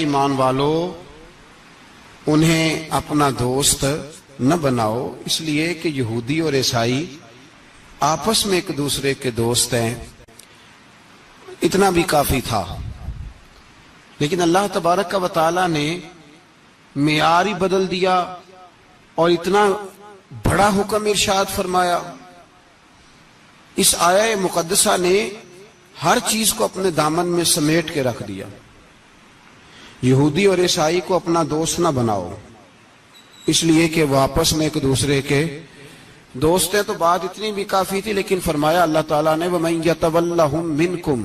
ایمان والو انہیں اپنا دوست نہ بناؤ، اس لیے کہ یہودی اور عیسائی آپس میں ایک دوسرے کے دوست ہیں۔ اتنا بھی کافی تھا، لیکن اللہ تبارک و تعالی نے معیار ہی بدل دیا اور اتنا بڑا حکم ارشاد فرمایا۔ اس آیہ مقدسہ نے ہر چیز کو اپنے دامن میں سمیٹ کے رکھ دیا۔ یہودی اور عیسائی کو اپنا دوست نہ بناؤ، اس لیے کہ وہ آپس میں ایک دوسرے کے دوست ہیں۔ تو بات اتنی بھی کافی تھی، لیکن فرمایا اللہ تعالیٰ نے وَمَن يَتَوَلَّهُم مِّنكُمْ،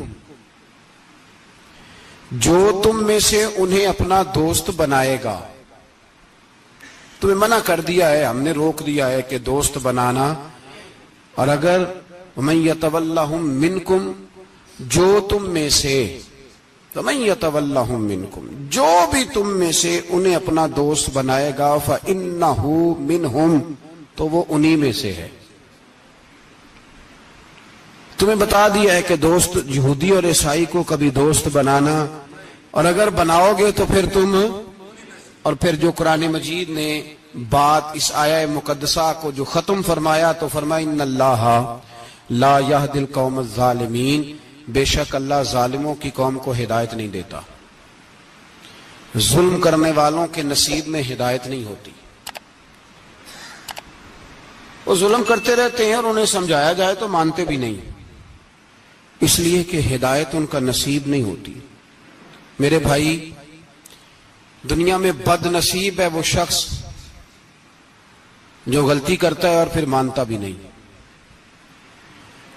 جو تم میں سے انہیں اپنا دوست بنائے گا۔ تمہیں منع کر دیا ہے، ہم نے روک دیا ہے کہ دوست بنانا، اور اگر وَمَن يَتَوَلَّهُم مِّنكُمْ، جو تم میں سے، وَمَن يَتَوَلَّهُم مِّنكُمْ، جو بھی تم میں سے انہیں اپنا دوست بنائے گا فَإِنَّهُ مِنْهُمْ، تو وہ انہی میں سے ہے۔ تمہیں بتا دیا ہے کہ دوست یہودی اور عیسائی کو کبھی دوست بنانا، اور اگر بناؤ گے تو پھر تم، اور پھر جو قرآن مجید نے بات اس آیہ مقدسہ کو جو ختم فرمایا تو فرمایا ان اللہ لا یہدی القوم الظالمین، بے شک اللہ ظالموں کی قوم کو ہدایت نہیں دیتا۔ ظلم کرنے والوں کے نصیب میں ہدایت نہیں ہوتی، وہ ظلم کرتے رہتے ہیں اور انہیں سمجھایا جائے تو مانتے بھی نہیں، اس لیے کہ ہدایت ان کا نصیب نہیں ہوتی۔ میرے بھائی، دنیا میں بد نصیب ہے وہ شخص جو غلطی کرتا ہے اور پھر مانتا بھی نہیں،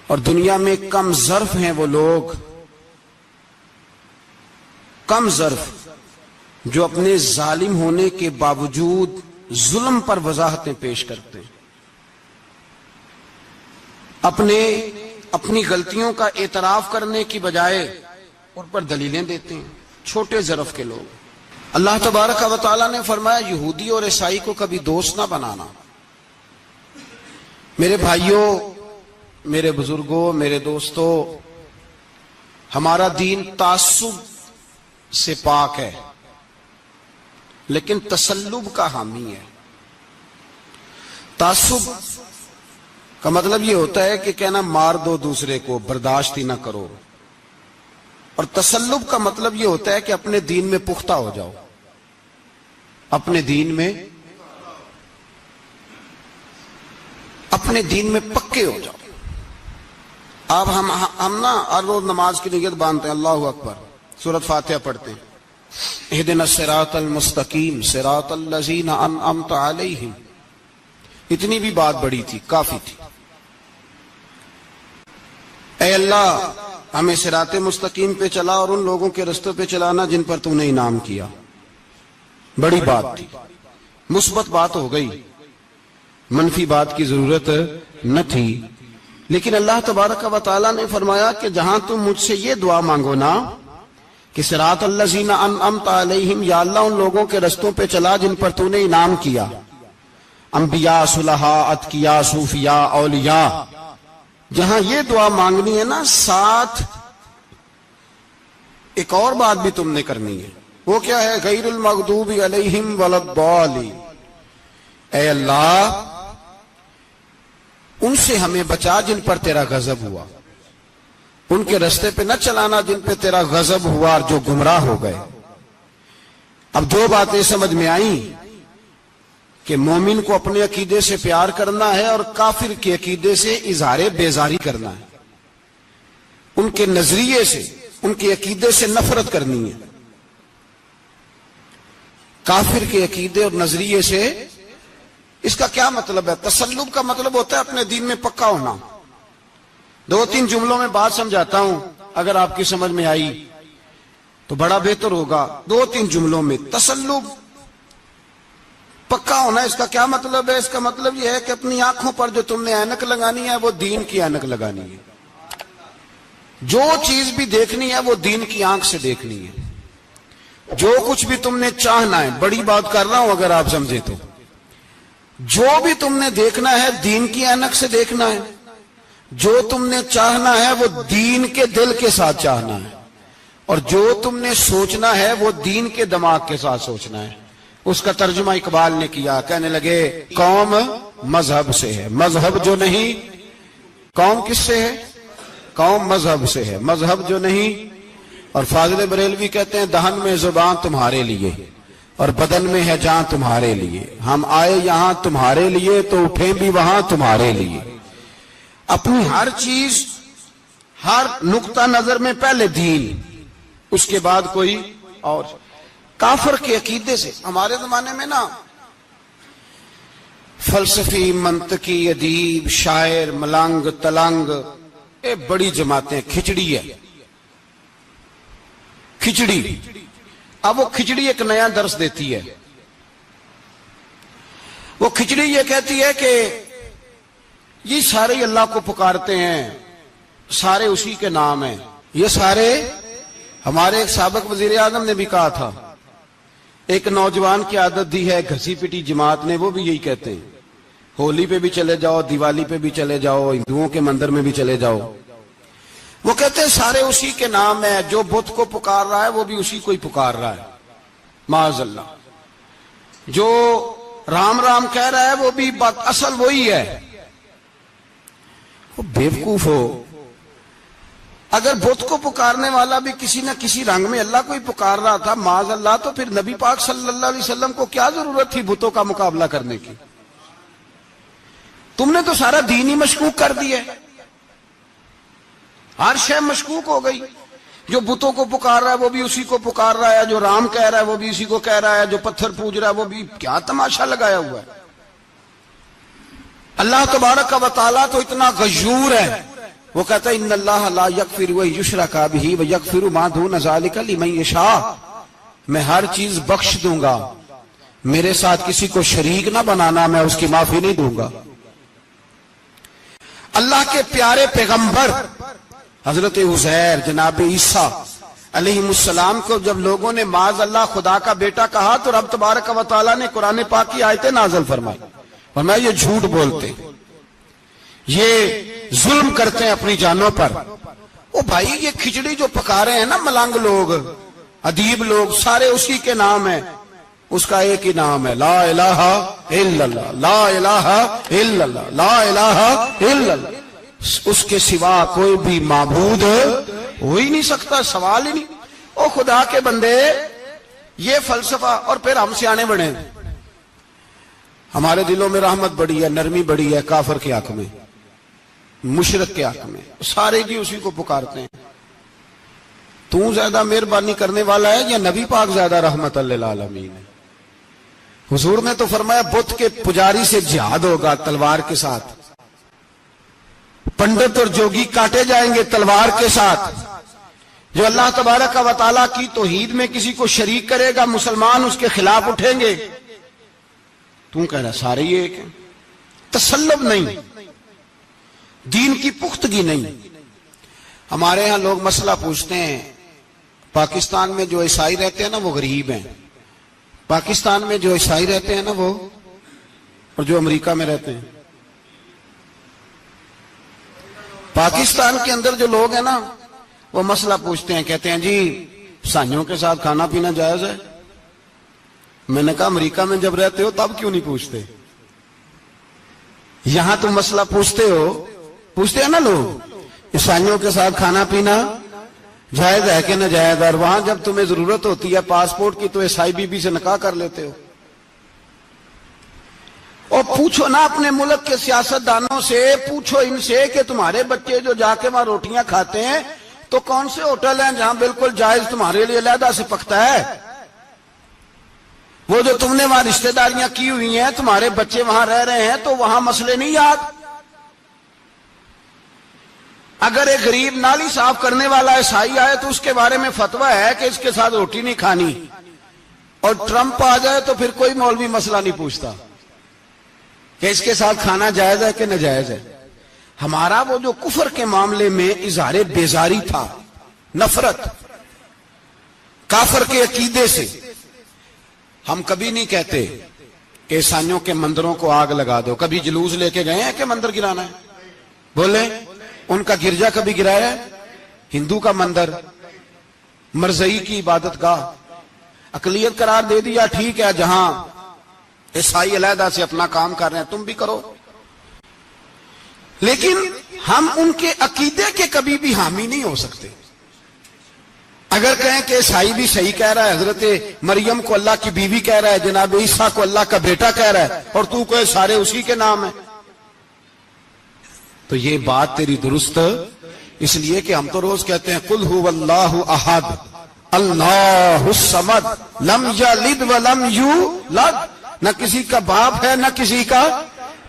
اور دنیا میں کم ظرف ہیں وہ لوگ، کم ظرف جو اپنے ظالم ہونے کے باوجود ظلم پر وضاحتیں پیش کرتے ہیں، اپنی غلطیوں کا اعتراف کرنے کی بجائے ان پر دلیلیں دیتے ہیں، چھوٹے ظرف کے لوگ۔ اللہ تبارک و تعالیٰ نے فرمایا یہودی اور عیسائی کو کبھی دوست نہ بنانا۔ میرے بھائیوں، میرے بزرگوں، میرے دوستوں، ہمارا دین تعصب سے پاک ہے لیکن تسلب کا حامی ہے۔ تعصب کا مطلب یہ ہوتا ہے کہ کہنا مار دو دوسرے کو، برداشت ہی نہ کرو، اور تسلب کا مطلب یہ ہوتا ہے کہ اپنے دین میں پختہ ہو جاؤ، اپنے دین میں پکے ہو جاؤ۔ اب ہم نا ہر روز نماز کی نیت باندھتے ہیں، اللہ اکبر، سورۃ فاتحہ پڑھتے ہیں، اہدنا الصراط المستقیم صراط الذین انعمت علیہم، اتنی بھی بات بڑی تھی، کافی تھی۔ اے اللہ ہمیں صراط مستقیم پہ چلا اور ان لوگوں کے رستوں پہ چلانا جن پر تو نے انعام کیا، بڑی بات تھی، مثبت بات ہو گئی، منفی بات کی ضرورت نہ تھی۔ لیکن اللہ تبارک و تعالیٰ نے فرمایا کہ جہاں تم مجھ سے یہ دعا مانگو نا کہ صراط الذین انعمت علیہم، یا اللہ ان لوگوں کے رستوں پہ چلا جن پر تو نے انعام کیا، انبیاء، صلحاء، اتقیاء، صوفیاء، اولیاء، جہاں یہ دعا مانگنی ہے نا، ساتھ ایک اور بات بھی تم نے کرنی ہے، وہ کیا ہے؟ غیر المغضوب علیہم ولا الضالین، اے اللہ ان سے ہمیں بچا جن پر تیرا غضب ہوا، ان کے رستے پہ نہ چلانا جن پہ تیرا غضب ہوا اور جو گمراہ ہو گئے۔ اب دو باتیں سمجھ میں آئیں کہ مومن کو اپنے عقیدے سے پیار کرنا ہے اور کافر کے عقیدے سے اظہار بیزاری کرنا ہے، ان کے نظریے سے، ان کے عقیدے سے نفرت کرنی ہے۔ کافر کے عقیدے اور نظریے سے، اس کا کیا مطلب ہے؟ تسلب کا مطلب ہوتا ہے اپنے دین میں پکا ہونا۔ دو تین جملوں میں بات سمجھاتا ہوں، اگر آپ کی سمجھ میں آئی تو بڑا بہتر ہوگا۔ دو تین جملوں میں، تسلب پکا ہونا، اس کا کیا مطلب ہے؟ اس کا مطلب یہ ہے کہ اپنی آنکھوں پر جو تم نے اینک لگانی ہے وہ دین کی اینک لگانی ہے، جو چیز بھی دیکھنی ہے وہ دین کی آنکھ سے دیکھنی ہے، جو کچھ بھی تم نے چاہنا ہے، بڑی بات کر رہا ہوں اگر آپ سمجھے تو، جو بھی تم نے دیکھنا ہے دین کی اینک سے دیکھنا ہے، جو تم نے چاہنا ہے وہ دین کے دل کے ساتھ چاہنا ہے، اور جو تم نے سوچنا ہے وہ دین کے دماغ کے ساتھ سوچنا ہے. اس کا ترجمہ اقبال نے کیا, کہنے لگے قوم مذہب سے ہے, مذہب جو نہیں. قوم کس سے ہے؟ قوم مذہب سے ہے, مذہب جو نہیں. اور فاضل بریلوی کہتے ہیں دہن میں زبان تمہارے لیے اور بدن میں ہے جان تمہارے لیے. ہم آئے یہاں تمہارے لیے تو اٹھیں بھی وہاں تمہارے لیے. اپنی ہر چیز, ہر نقطہ نظر میں پہلے دین, اس کے بعد کوئی اور. کافر کے عقیدے سے ہمارے زمانے میں نا فلسفی, منطقی, ادیب, شاعر, ملنگ, تلنگ, یہ بڑی جماعتیں. کھچڑی ہے, کھچڑی. اب وہ کھچڑی ایک نیا درس دیتی ہے. وہ کھچڑی یہ کہتی ہے کہ یہ سارے اللہ کو پکارتے ہیں, سارے اسی کے نام ہیں. یہ سارے, ہمارے ایک سابق وزیر اعظم نے بھی کہا تھا, ایک نوجوان کی عادت دی ہے گھسی پٹی جماعت نے, وہ بھی یہی کہتے ہیں. ہولی پہ بھی چلے جاؤ, دیوالی پہ بھی چلے جاؤ, ہندوؤں کے مندر میں بھی چلے جاؤ. وہ کہتے ہیں سارے اسی کے نام ہیں, جو بت کو پکار رہا ہے وہ بھی اسی کو ہی پکار رہا ہے معاذ اللہ. جو رام رام کہہ رہا ہے وہ بھی بات اصل وہی ہے. وہ بیوقوف ہو, اگر بت کو پکارنے والا بھی کسی نہ کسی رنگ میں اللہ کو ہی پکار رہا تھا معاذ اللہ, تو پھر نبی پاک صلی اللہ علیہ وسلم کو کیا ضرورت تھی بتوں کا مقابلہ کرنے کی؟ تم نے تو سارا دین ہی مشکوک کر دیا. ہر شے مشکوک ہو گئی. جو بتوں کو پکار رہا ہے وہ بھی اسی کو پکار رہا ہے, جو رام کہہ رہا ہے وہ بھی اسی کو کہہ رہا ہے, جو پتھر پوج رہا ہے وہ بھی. کیا تماشا لگایا ہوا ہے. اللہ تبارک و تعالیٰ تو اتنا غیور ہے, وہ کہتا ہے ان اللہ لا یغفر ان یشرک بہ ویغفر ما دون ذلک لمن یشاء. میں ہر چیز بخش دوں گا, میرے ساتھ کسی کو شریک نہ بنانا, میں اس کی معافی نہیں دوں گا. اللہ کے پیارے پیغمبر حضرت عزیر جناب عیسیٰ علیہ السلام کو جب لوگوں نے معاذ اللہ خدا کا بیٹا کہا تو رب تبارک و تعالیٰ نے قرآن پاک کی آیتیں نازل فرمائی. فرمایا یہ جھوٹ بولتے, یہ ظلم کرتے ہیں اپنی جانوں پر. او بھائی یہ کھچڑی جو پکا رہے ہیں نا ملنگ لوگ, ادیب لوگ, سارے اسی کے نام ہیں. اس کا ایک ہی نام ہے لا الہ الا اللہ, لا الہ الا اللہ, لا الہ الا اللہ. اس کے سوا کوئی بھی معبود ہو ہی نہیں سکتا, سوال ہی نہیں. او خدا کے بندے, یہ فلسفہ. اور پھر ہم سیانے بڑے, ہمارے دلوں میں رحمت بڑی ہے, نرمی بڑی ہے کافر کے حق میں, مشرک کے حق میں. سارے کی اسی کو پکارتے ہیں. تو زیادہ مہربانی کرنے والا ہے یا نبی پاک زیادہ رحمت للعالمین ہے؟ حضور نے تو فرمایا بت کے پجاری سے جہاد ہوگا تلوار کے ساتھ, پنڈت اور جوگی کاٹے جائیں گے تلوار کے ساتھ. جو اللہ تبارک و تعالیٰ کی توحید میں کسی کو شریک کرے گا مسلمان اس کے خلاف اٹھیں گے. تو کہہ رہا سارے ہی ایک ہیں. تسلب نہیں, دین کی پختگی نہیں. ہمارے ہاں لوگ مسئلہ پوچھتے ہیں, پاکستان میں جو عیسائی رہتے ہیں نا وہ غریب ہیں, پاکستان میں جو عیسائی رہتے ہیں نا وہ, اور جو امریکہ میں رہتے ہیں. پاکستان کے اندر جو لوگ ہیں نا وہ مسئلہ پوچھتے ہیں, کہتے ہیں جی عیسائیوں کے ساتھ کھانا پینا جائز ہے. میں نے کہا امریکہ میں جب رہتے ہو تب کیوں نہیں پوچھتے؟ یہاں تم مسئلہ پوچھتے ہو, پوچھتے ہیں نا لوگ عیسائیوں کے ساتھ کھانا پینا جائز ہے کہ ناجائز, اور وہاں جب تمہیں ضرورت ہوتی ہے پاسپورٹ کی تو عیسائی بی بی سے نکاح کر لیتے ہو. اور پوچھو نا اپنے ملک کے سیاستدانوں سے, پوچھو ان سے کہ تمہارے بچے جو جا کے وہاں روٹیاں کھاتے ہیں تو کون سے ہوٹل ہیں جہاں بالکل جائز تمہارے لیے علیحدہ سے پکتا ہے؟ وہ جو تم نے وہاں رشتہ داریاں کی ہوئی ہیں, تمہارے بچے وہاں رہ رہے ہیں تو وہاں مسئلے نہیں یاد. اگر ایک غریب نالی صاف کرنے والا عیسائی آئے تو اس کے بارے میں فتویٰ ہے کہ اس کے ساتھ روٹی نہیں کھانی, اور ٹرمپ آ جائے تو پھر کوئی مولوی مسئلہ نہیں پوچھتا کہ اس کے ساتھ کھانا جائز ہے کہ ناجائز ہے. ہمارا وہ جو کفر کے معاملے میں اظہار بیزاری تھا, نفرت کافر کے عقیدے سے, ہم کبھی نہیں کہتے کہ عیسائیوں کے مندروں کو آگ لگا دو. کبھی جلوس لے کے گئے ہیں کہ مندر گرانا ہے؟ بولے ان کا گرجا کبھی گرایا ہے؟ ہندو کا مندر مرزئی کی عبادت گاہ اقلیت قرار دے دیا، ٹھیک ہے، جہاں عیسائی علیحدہ سے اپنا کام کر رہے ہیں تم بھی کرو، لیکن ہم ان کے عقیدے کے کبھی بھی حامی نہیں ہو سکتے۔ اگر کہیں کہ عیسائی بھی صحیح کہہ رہا ہے، حضرت مریم کو اللہ کی بیوی کہہ رہا ہے، جناب عیسیٰ کو اللہ کا بیٹا کہہ رہا ہے، اور تو کوئی سارے اسی کے نام ہیں، تو یہ بات تیری درست، اس لیے کہ ہم تو روز کہتے ہیں قل هو اللہ احد اللہ الصمد لم یلد ولم یولد، نہ کسی کا باپ ہے نہ کسی کا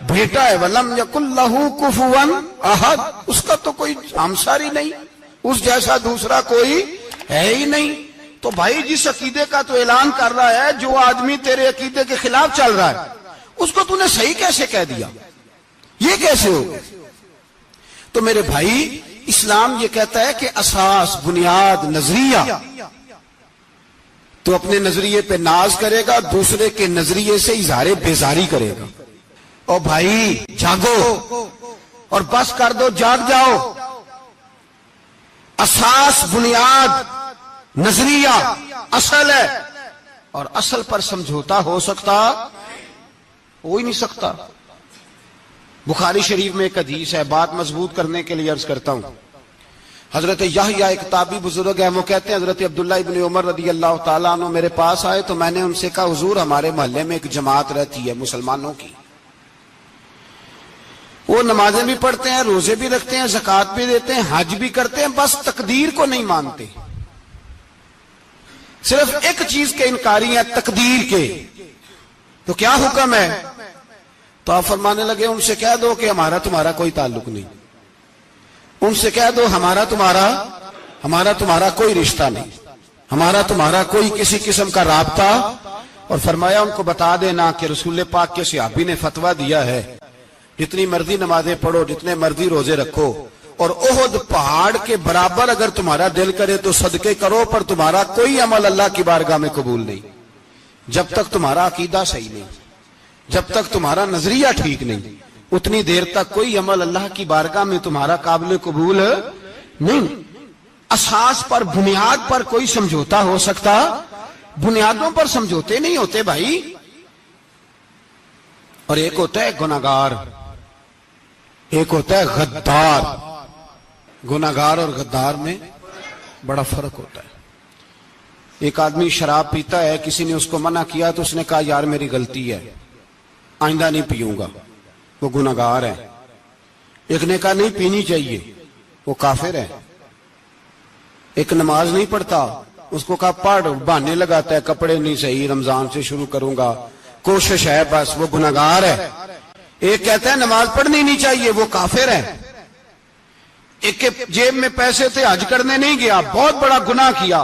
بیٹا ہے، ولم یکن لہ کفوا احد، اس کا تو کوئی ہمسر ہی نہیں، اس جیسا دوسرا کوئی ہے ہی نہیں۔ تو بھائی جس عقیدے کا تو اعلان کر رہا ہے، جو آدمی تیرے عقیدے کے خلاف چل رہا ہے، اس کو تو نے صحیح کیسے کہہ دیا؟ یہ کیسے ہو؟ تو میرے بھائی اسلام یہ کہتا ہے کہ اساس، بنیاد، نظریہ، تو اپنے نظریے پہ ناز کرے گا، دوسرے کے نظریے سے اظہار بیزاری کرے گا۔ اور بھائی جاگو اور بس کر دو، جاگ جاؤ۔ اساس، بنیاد، نظریہ اصل ہے، اور اصل پر سمجھوتا ہو سکتا ہو ہی نہیں سکتا۔ بخاری شریف میں ایک حدیث ہے، بات مضبوط کرنے کے لیے عرض کرتا ہوں۔ حضرت یحییٰ ایک تابعی بزرگ ہے، وہ کہتے ہیں حضرت عبداللہ ابن عمر رضی اللہ تعالیٰ عنہ میرے پاس آئے تو میں نے ان سے کہا حضور ہمارے محلے میں ایک جماعت رہتی ہے مسلمانوں کی، وہ نمازیں بھی پڑھتے ہیں، روزے بھی رکھتے ہیں، زکوٰۃ بھی دیتے ہیں، حج بھی کرتے ہیں، بس تقدیر کو نہیں مانتے، صرف ایک چیز کے انکاری ہیں، تقدیر کے۔ تو کیا حکم ہے؟ تو آپ فرمانے لگے ان سے کہہ دو کہ ہمارا تمہارا کوئی تعلق نہیں، ان سے کہہ دو ہمارا تمہارا کوئی رشتہ نہیں، ہمارا تمہارا کوئی کسی قسم کا رابطہ۔ اور فرمایا ان کو بتا دینا کہ رسول پاک کے صحابی نے فتویٰ دیا ہے جتنی مرضی نمازیں پڑھو، جتنے مرضی روزے رکھو، اور احد پہاڑ کے برابر اگر تمہارا دل کرے تو صدقے کرو، پر تمہارا کوئی عمل اللہ کی بارگاہ میں قبول نہیں جب تک تمہارا عقیدہ صحیح نہیں، جب تک تمہارا نظریہ ٹھیک نہیں، اتنی دیر تک کوئی عمل اللہ کی بارگاہ میں تمہارا قابل قبول نہیں۔ اساس پر، بنیاد پر کوئی سمجھوتا ہو سکتا، بنیادوں پر سمجھوتے نہیں ہوتے بھائی۔ اور ایک ہوتا ہے گناہگار، ایک ہوتا ہے غدار۔ گناہگار اور غدار میں بڑا فرق ہوتا ہے۔ ایک آدمی شراب پیتا ہے، کسی نے اس کو منع کیا تو اس نے کہا یار میری غلطی ہے، آئندہ نہیں پیوں گا، وہ گناہگار ہے۔ ایک نے کہا نہیں پینی چاہیے، وہ کافر ہے۔ ایک نماز نہیں پڑھتا، اس کو کہا پڑھ، بہانے لگاتا ہے، کپڑے نہیں صحیح، رمضان سے شروع کروں گا، کوشش ہے بس، وہ گناہگار ہے۔ ایک کہتا ہے نماز پڑھنی نہیں چاہیے، وہ کافر ہے۔ ایک کے جیب میں پیسے تھے، حج کرنے نہیں گیا، بہت بڑا گناہ کیا۔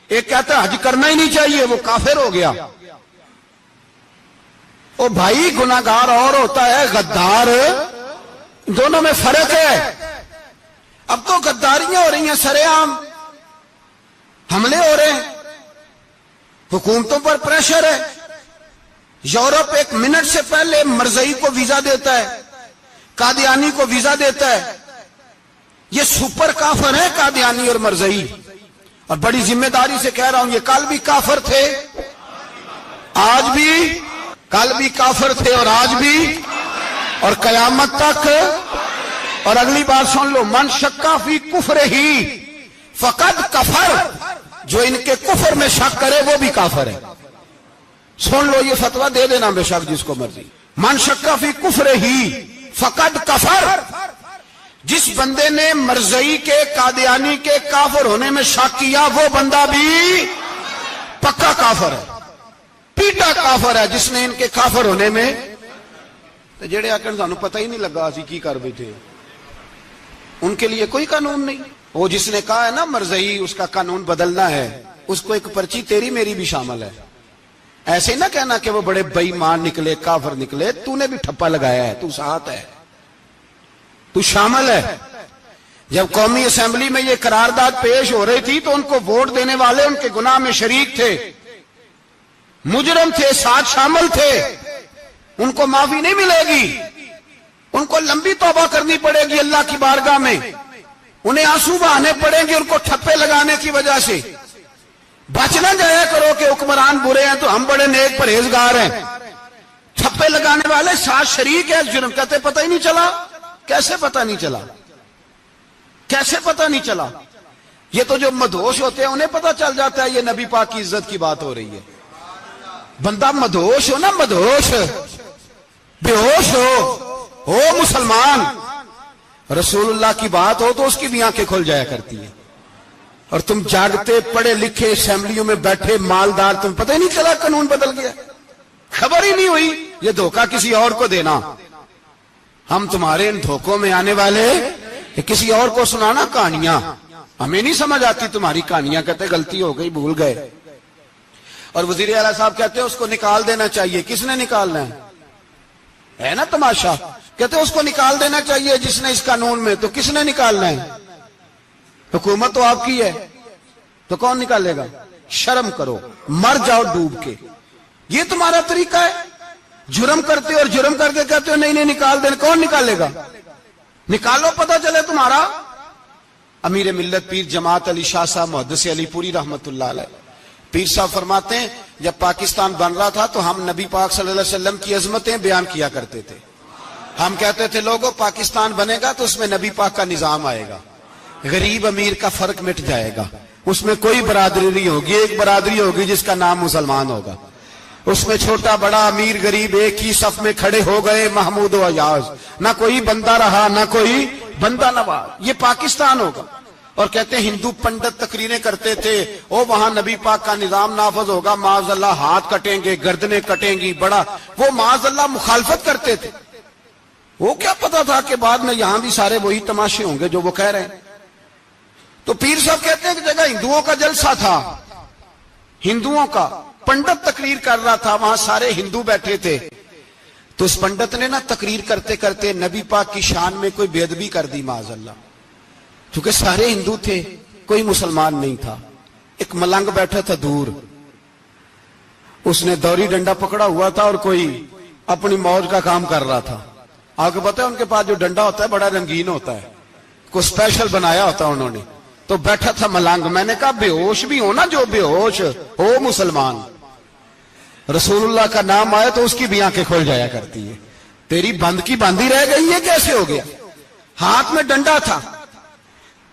ایک کہتا ہے حج کرنا ہی نہیں چاہیے، وہ کافر ہو گیا۔ او بھائی گناہگار اور ہوتا ہے، غدار، دونوں میں فرق ہے۔ اب تو غداریاں ہو رہی ہیں، سر عام حملے ہو رہے ہیں، حکومتوں پر پریشر ہے۔ یورپ ایک منٹ سے پہلے مرزئی کو ویزا دیتا ہے، قادیانی کو ویزا دیتا ہے۔ یہ سپر کافر ہیں قادیانی اور مرزئی، اور بڑی ذمہ داری سے کہہ رہا ہوں، یہ کل بھی کافر تھے، آج بھی، کل بھی کافر تھے اور آج بھی، اور قیامت تک۔ اور اگلی بات سن لو، من شکا فی کفر ہی فقد کفر، جو ان کے کفر میں شک کرے وہ بھی کافر ہے۔ سن لو، یہ فتویٰ دے دینا بے شک جس کو مرضی۔ من شکا فی کفر ہی فقد کفر، جس بندے نے مرزئی کے، قادیانی کے کافر ہونے میں شک کیا، وہ بندہ بھی پکا کافر ہے، پیٹا کافر ہے، جس نے ان کے کافر ہونے میں۔ جڑے آکر سانو پتہ ہی نہیں لگا اسی کی کر بیٹھے، ان کے لیے کوئی قانون نہیں۔ وہ جس نے کہا ہے نا مرزئی، اس کا قانون بدلنا ہے، اس کو ایک پرچی تیری میری بھی شامل ہے۔ ایسے نہ کہنا کہ وہ بڑے بے ایمان نکلے، کافر نکلے، تو نے بھی ٹھپا لگایا ہے، تو ساتھ ہے، تو شامل ہے۔ جب قومی اسمبلی میں یہ قرارداد پیش ہو رہی تھی تو ان کو ووٹ دینے والے ان کے گناہ میں شریک تھے، مجرم تھے، ساتھ شامل تھے، ان کو معافی نہیں ملے گی، ان کو لمبی توبہ کرنی پڑے گی اللہ کی بارگاہ میں، انہیں آنسو بہانے پڑیں گے ان کو ٹھپے لگانے کی وجہ سے۔ بچ نہ جایا کرو کہ حکمران برے ہیں تو ہم بڑے نیک پرہیزگار ہیں. چھپے لگانے والے ساتھ شریک ہے اس جرم. کہتے پتہ ہی نہیں چلا. کیسے پتہ نہیں چلا؟ کیسے پتہ نہیں چلا؟ یہ تو جو مدہوش ہوتے ہیں انہیں پتہ چل جاتا ہے یہ نبی پاک کی عزت کی بات ہو رہی ہے. بندہ مدہوش ہو نا، مدہوش بے ہوش ہو مسلمان، رسول اللہ کی بات ہو تو اس کی بھی آنکھیں کھل جایا کرتی ہیں. اور تم جاگتے پڑھے لکھے اسمبلیوں میں بیٹھے مالدار، تم پتہ ہی نہیں چلا قانون بدل گیا، خبر ہی نہیں ہوئی. یہ دھوکہ کسی اور کو دینا. ہم تمہارے ان دھوکوں میں آنے والے کسی اور کو سنانا کہانیاں. ہمیں نہیں سمجھ آتی تمہاری کہانیاں. کہتے غلطی ہو گئی، بھول گئے. اور وزیر اعلیٰ صاحب کہتے ہیں اس کو نکال دینا چاہیے. کس نے نکالنا ہے نا تماشا. کہتے اس کو نکال دینا چاہیے جس نے اس قانون میں. تو کس نے نکالنا ہے؟ حکومت تو آپ کی ہے، تو کون نکالے گا؟ شرم کرو، مر جاؤ ڈوب کے. یہ تمہارا طریقہ ہے؟ جرم کرتے اور جرم کر کے کہتے ہو نہیں نکال دینا. کون نکالے گا؟ نکالو پتہ چلے تمہارا. امیر ملت پیر جماعت علی شاہ صاحب محدث علی پوری رحمت اللہ علیہ، پیر صاحب فرماتے ہیں جب پاکستان بن رہا تھا تو ہم نبی پاک صلی اللہ علیہ وسلم کی عظمتیں بیان کیا کرتے تھے. ہم کہتے تھے لوگوں پاکستان بنے گا تو اس میں نبی پاک کا نظام آئے گا، غریب امیر کا فرق مٹ جائے گا، اس میں کوئی برادری نہیں ہوگی، ایک برادری ہوگی جس کا نام مسلمان ہوگا. اس میں چھوٹا بڑا امیر غریب ایک ہی صف میں کھڑے ہو گئے، محمود و ایاز، نہ کوئی بندہ رہا نہ کوئی بندہ نواز. یہ پاکستان ہوگا. اور کہتے ہیں ہندو پنڈت تقریریں کرتے تھے او وہاں نبی پاک کا نظام نافذ ہوگا، معاذ اللہ ہاتھ کٹیں گے، گردنیں کٹیں گی. بڑا وہ معاذ اللہ مخالفت کرتے تھے. وہ کیا پتا تھا کہ بعد میں یہاں بھی سارے وہی تماشے ہوں گے جو وہ کہہ رہے ہیں. تو پیر صاحب کہتے ہیں کہ جگہ ہندوؤں کا جلسہ تھا، ہندوؤں کا پنڈت تقریر کر رہا تھا، وہاں سارے ہندو بیٹھے تھے. تو اس پنڈت نے نا تقریر کرتے کرتے نبی پاک کی شان میں کوئی بے ادبی کر دی معاذ اللہ. چونکہ سارے ہندو تھے، کوئی مسلمان نہیں تھا. ایک ملنگ بیٹھا تھا دور، اس نے دوری ڈنڈا پکڑا ہوا تھا اور کوئی اپنی موج کا کام کر رہا تھا. آپ کو پتا ہے ان کے پاس جو ڈنڈا ہوتا ہے بڑا رنگین ہوتا ہے، کوئی اسپیشل بنایا ہوتا انہوں نے. تو بیٹھا تھا ملنگ. میں نے کہا بے ہوش بھی ہو نا، جو بے ہوش ہو مسلمان، رسول اللہ کا نام آئے تو اس کی بھی آنکھیں کھول جایا کرتی ہے. تیری بند کی باندھی رہ گئی ہے، کیسے ہو گیا؟ ہاتھ میں ڈنڈا تھا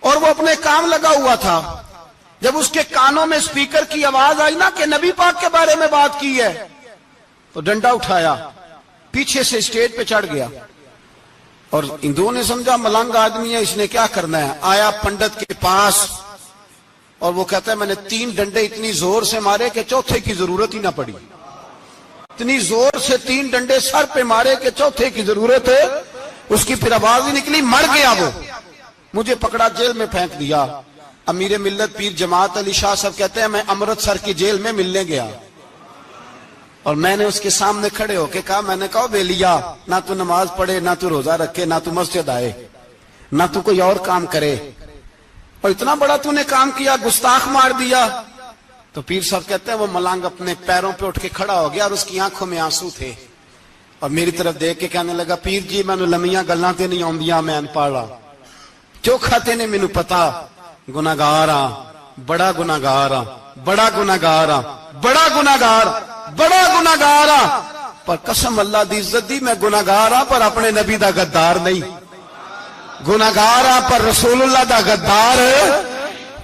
اور وہ اپنے کام لگا ہوا تھا. جب اس کے کانوں میں سپیکر کی آواز آئی نا کہ نبی پاک کے بارے میں بات کی ہے، تو ڈنڈا اٹھایا، پیچھے سے اسٹیج پہ چڑھ گیا. اور ہندوؤں نے سمجھا ملنگ آدمی ہے، اس نے کیا کرنا ہے. آیا پنڈت کے پاس اور وہ کہتا ہے میں نے 3 ڈنڈے اتنی زور سے مارے کہ چوتھے کی ضرورت ہی نہ پڑی. اتنی زور سے 3 ڈنڈے سر پہ مارے کہ چوتھے کی ضرورت ہے اس کی پھر آواز ہی نکلی. مر گیا وہ. مجھے پکڑا جیل میں پھینک دیا. امیر ملت پیر جماعت علی شاہ صاحب کہتے ہیں میں امرتسر کی جیل میں ملنے گیا اور میں نے اس کے سامنے کھڑے ہو کے کہا، میں نے کہا بیلیا، نہ تو نماز پڑھے، نہ تو روزہ رکھے، نہ تو مسجد آئے، نہ تو کوئی اور کام کرے، اور اتنا بڑا تو نے کام کیا، گستاخ مار دیا. تو پیر صاحب کہتے ہیں وہ ملنگ اپنے پیروں پہ اٹھ کے کھڑا ہو گیا اور اس کی آنکھوں میں آنسو تھے اور میری طرف دیکھ کے کہنے لگا پیر جی میں نے لمیاں گلاں تے نہیں آندیاں، میں ان پڑھا چوکھا تے نے مینوں پتا گناہگار ہاں، بڑا گناہگار ہاں، بڑا گناہگار ہاں، بڑا گناہگار، بڑا گناہگار ہاں، پر قسم اللہ دی عزت دی میں گناہگار ہاں پر اپنے نبی دا غدار نہیں، گناہگار ہاں پر رسول اللہ دا غدار.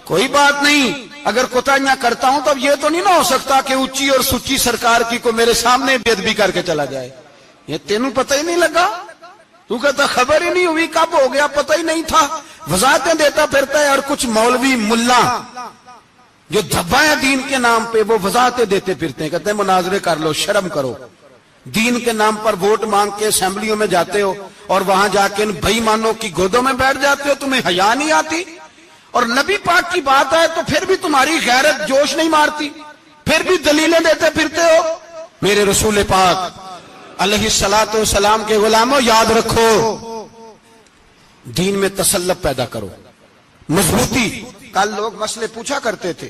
کوئی بات نہیں، اگر کوتاہیاں کرتا ہوں تو اب یہ تو نہیں نہ ہو سکتا کہ اونچی اور سچی سرکار کی کو میرے سامنے بے ادبی کر کے چلا جائے. یہ تینوں پتہ ہی نہیں لگا، تو کہتا خبر ہی نہیں ہوئی، کب ہو گیا پتہ ہی نہیں تھا. وضاحتیں دیتا پھرتا ہے. اور کچھ مولوی ملا جو دھبا ہے دین کے نام پہ وہ وضاحتیں دیتے پھرتے ہیں، کہتے ہیں مناظرے کر لو، شرم کرو. دین کے نام پر ووٹ مانگ کے اسمبلیوں میں جاتے ہو اور وہاں جا کے ان بے ایمانوں کی گودوں میں بیٹھ جاتے ہو، تمہیں حیا نہیں آتی. اور نبی پاک کی بات آئے تو پھر بھی تمہاری غیرت جوش نہیں مارتی، پھر بھی دلیلیں دیتے پھرتے ہو. میرے رسول پاک علیہ الصلوۃ والسلام کے غلاموں یاد رکھو، دین میں تسلط پیدا کرو، مضبوطی. کل لوگ مسئلے پوچھا کرتے تھے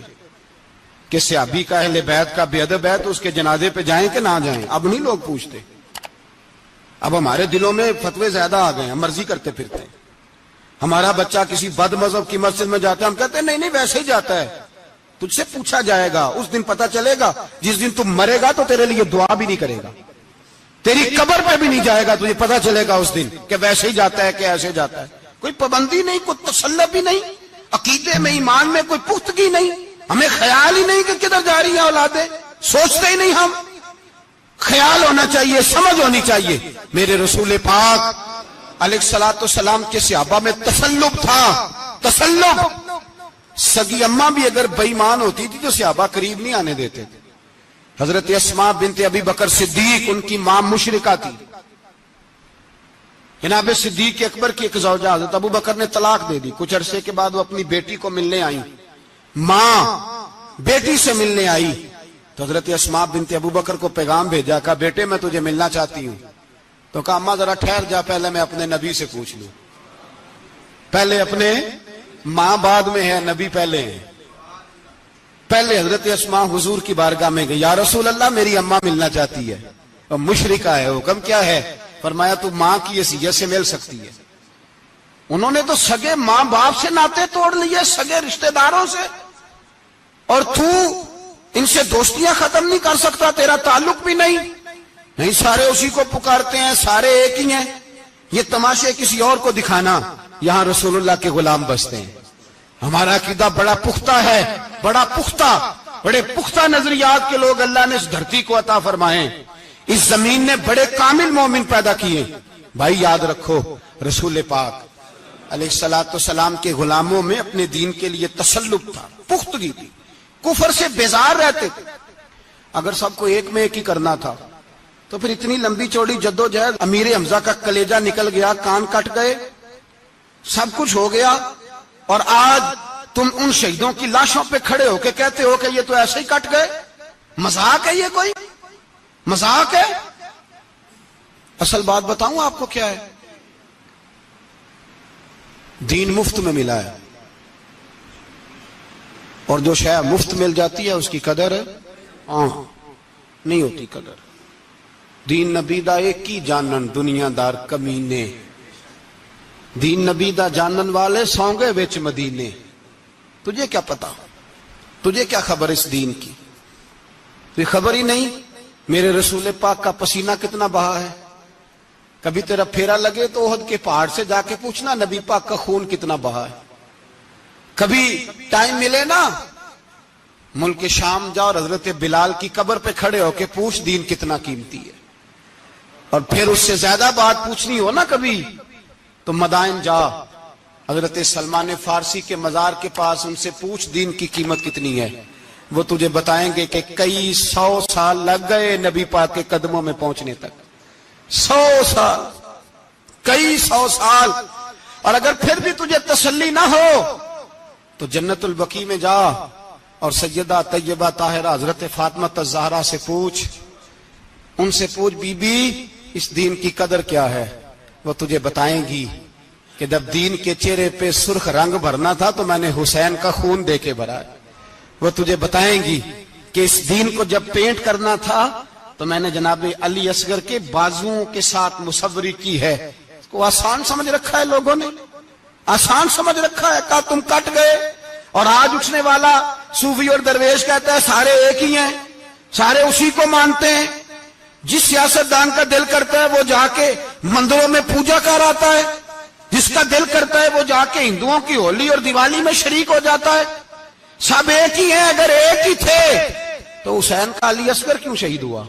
کہ صحابی کا اہل بیت کا بے ادب ہے تو اس کے جنازے پہ جائیں کہ نہ جائیں. اب نہیں لوگ پوچھتے، اب ہمارے دلوں میں فتوے زیادہ آ گئے ہیں، مرضی کرتے پھرتے ہیں. ہمارا بچہ کسی بد مذہب کی مسجد میں جاتا ہے ہم کہتے ہیں نہیں نہیں ویسے ہی جاتا ہے. تجھ سے پوچھا جائے گا، اس دن پتا چلے گا، جس دن تم مرے گا تو تیرے لیے دعا بھی نہیں کرے گا، تیری قبر پہ بھی نہیں جائے گا، تجھے پتا چلے گا اس دن کہ ویسے ہی جاتا ہے کہ ایسے جاتا ہے. کوئی پابندی نہیں، کوئی تسلط بھی نہیں، عقیدے میں ایمان میں کوئی پختگی نہیں، ہمیں خیال ہی نہیں کہ کدھر جا رہی ہیں اولادیں، سوچتے ہی نہیں ہم. خیال ہونا چاہیے، سمجھ ہونی چاہیے. میرے رسول پاک علیہ الصلوۃ والسلام کے صحابہ میں تسلط تھا، تسلط. سگی اماں بھی اگر بے ایمان ہوتی تھی تو صحابہ قریب نہیں آنے دیتے تھے. حضرت اسماء بنت ابی بکر صدیق، ان کی ماں مشرکہ تھی. جناب صدیق اکبر کی ایک زوجہ حضرت ابو بکر نے طلاق دے دی. کچھ عرصے کے بعد وہ اپنی بیٹی کو ملنے آئی، ماں بیٹی سے ملنے آئی تو حضرت اسماء بنت ابو بکر کو پیغام بھیجا، کہا بیٹے میں تجھے ملنا چاہتی ہوں. تو کہا اماں ذرا ٹھہر جا، پہلے میں اپنے نبی سے پوچھ لوں. پہلے اپنے ماں بعد میں ہے، نبی پہلے ہے. پہلے حضرت اسماء حضور کی بارگاہ میں گئی، یا رسول اللہ میری اماں ملنا چاہتی ہے، اور مشرکہ ہے، حکم کیا ہے؟ فرمایا تو ماں کی حیثیت سے مل سکتی ہے. انہوں نے تو سگے ماں باپ سے ناطے توڑ لیے، سگے رشتہ داروں سے، اور تو ان سے دوستیاں ختم نہیں کر سکتا، تیرا تعلق بھی نہیں. نہیں، سارے اسی کو پکارتے ہیں، سارے ایک ہی ہیں. یہ تماشے کسی اور کو دکھانا، یہاں رسول اللہ کے غلام بستے ہیں. ہمارا عقیدہ بڑا پختہ ہے، بڑا پختہ، بڑے پختہ نظریات کے لوگ اللہ نے اس دھرتی کو عطا فرمائے. اس زمین نے بڑے کامل مومن پیدا کیے. بھائی یاد رکھو، رسول پاک علیہ الصلوۃ والسلام کے غلاموں میں اپنے دین کے لیے تسلط تھا، پختگی تھی، کفر سے بیزار رہتے تھے. اگر سب کو ایک میں ایک ہی کرنا تھا تو پھر اتنی لمبی چوڑی جدوجہد، امیر حمزہ کا کلیجہ نکل گیا، کان کٹ گئے، سب کچھ ہو گیا، اور آج تم ان شہیدوں کی لاشوں پہ کھڑے ہو کے کہتے ہو کہ یہ تو ایسے ہی کٹ گئے. مذاق ہے یہ؟ کوئی مذاق ہے؟ اصل بات بتاؤں آپ کو کیا ہے؟ دین مفت میں ملا ہے، اور جو شے مفت مل جاتی ہے اس کی قدر نہیں ہوتی. قدر دین نبی دا ایک ہی جانن دنیا دار کمینے، دین نبی دا جانن والے سونگے وچ مدینے. تجھے کیا پتا، تجھے کیا خبر اس دین کی؟ تجھے خبر ہی نہیں میرے رسول پاک کا پسینہ کتنا بہا ہے. کبھی تیرا پھیرا لگے تو احد کے پہاڑ سے جا کے پوچھنا نبی پاک کا خون کتنا بہا ہے. کبھی ٹائم ملے نا، ملک شام جا اور حضرت بلال کی قبر پہ کھڑے ہو کے پوچھ دین کتنا قیمتی ہے. اور پھر اس سے زیادہ بات پوچھنی ہو نا کبھی تو مدائن جا، حضرت سلمان فارسی کے مزار کے پاس ان سے پوچھ دین کی قیمت کتنی ہے. وہ تجھے بتائیں گے کہ کئی 100 سال لگ گئے نبی پاک کے قدموں میں پہنچنے تک. 100 سال، کئی 100 سال. اور اگر پھر بھی تجھے تسلی نہ ہو تو جنت البقیع میں جا اور سیدہ طیبہ طاہرہ حضرت فاطمہ الزہرا سے پوچھ. ان سے پوچھ بی بی اس دین کی قدر کیا ہے. وہ تجھے بتائیں گی کہ جب دین کے چہرے پہ سرخ رنگ بھرنا تھا تو میں نے حسین کا خون دے کے بھرا. وہ تجھے بتائیں گی کہ اس دین کو جب پینٹ کرنا تھا تو میں نے جناب علی اصغر کے بازوؤں کے ساتھ مصوری کی ہے. اس کو آسان سمجھ رکھا ہے لوگوں نے، آسان سمجھ رکھا ہے. کہا تم کٹ گئے. اور آج اٹھنے والا صوفی اور درویش کہتا ہے سارے ایک ہی ہیں، سارے اسی کو مانتے ہیں. جس سیاستدان کا دل کرتا ہے وہ جا کے مندروں میں پوجا کر آتا ہے، جس کا دل کرتا ہے وہ جا کے ہندوؤں کی ہولی اور دیوالی میں شریک ہو جاتا ہے. سب ایک ہی ہیں. اگر ایک ہی تھے تو حسین کا علی اصغر کیوں شہید ہوا؟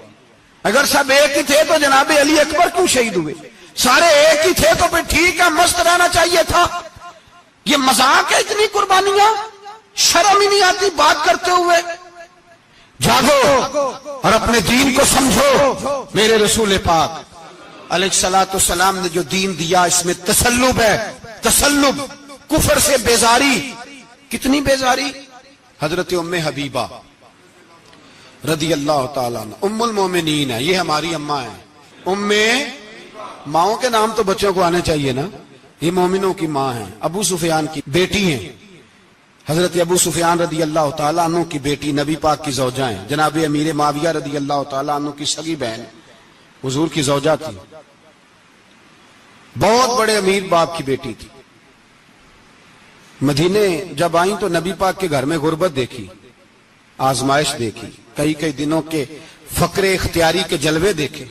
اگر سب ایک ہی تھے تو جناب علی اکبر کیوں شہید ہوئے؟ سارے ایک ہی تھے تو پھر ٹھیک ہے، مست رہنا چاہیے تھا. یہ مذاق ہے اتنی قربانیاں؟ شرم ہی نہیں آتی بات کرتے ہوئے؟ جاگو اور اپنے دین کو سمجھو. میرے رسول پاک علیہ الصلوۃ والسلام نے جو دین دیا اس میں تسلب ہے، تسلب، کفر سے بیزاری. کتنی بیزاری؟ حضرت ام حبیبہ رضی اللہ تعالیٰ عنہ ام المومنین ہے، یہ ہماری اماں ہیں. ام، ماؤں کے نام تو بچوں کو آنے چاہیے نا. یہ مومنوں کی ماں ہیں، ابو سفیان کی بیٹی ہیں. حضرت ابو سفیان رضی اللہ تعالیٰ عنہ کی بیٹی نبی پاک کی زوجہ ہیں. جناب امیر معاویہ رضی اللہ تعالیٰ عنہ کی سگی بہن حضور کی زوجہ تھی. بہت بڑے امیر باپ کی بیٹی تھی. مدینے جب آئیں تو نبی پاک کے گھر میں غربت دیکھی. آزمائش دیکھی، کئی کئی دنوں کے فقر اختیاری کے جلوے دیکھے۔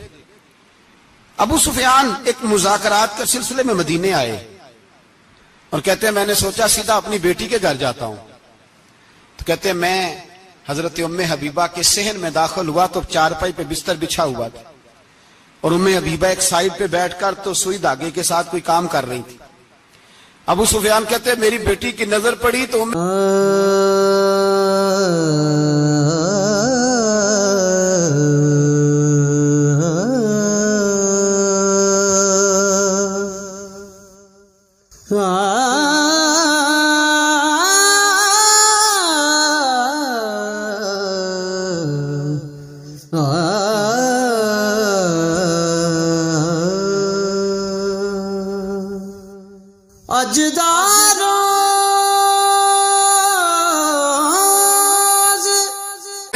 ابو سفیان ایک مذاکرات کے سلسلے میں مدینے آئے اور کہتے ہیں میں نے سوچا سیدھا اپنی بیٹی کے گھر جاتا ہوں، تو کہتے ہیں میں حضرت ام حبیبہ کے صحن میں داخل ہوا تو چارپائی پہ بستر بچھا ہوا تھا، اور ام حبیبہ ایک سائیڈ پہ بیٹھ کر تو سوئی دھاگے کے ساتھ کوئی کام کر رہی تھی۔ ابو سفیان کہتے ہیں میری بیٹی کی نظر پڑی تو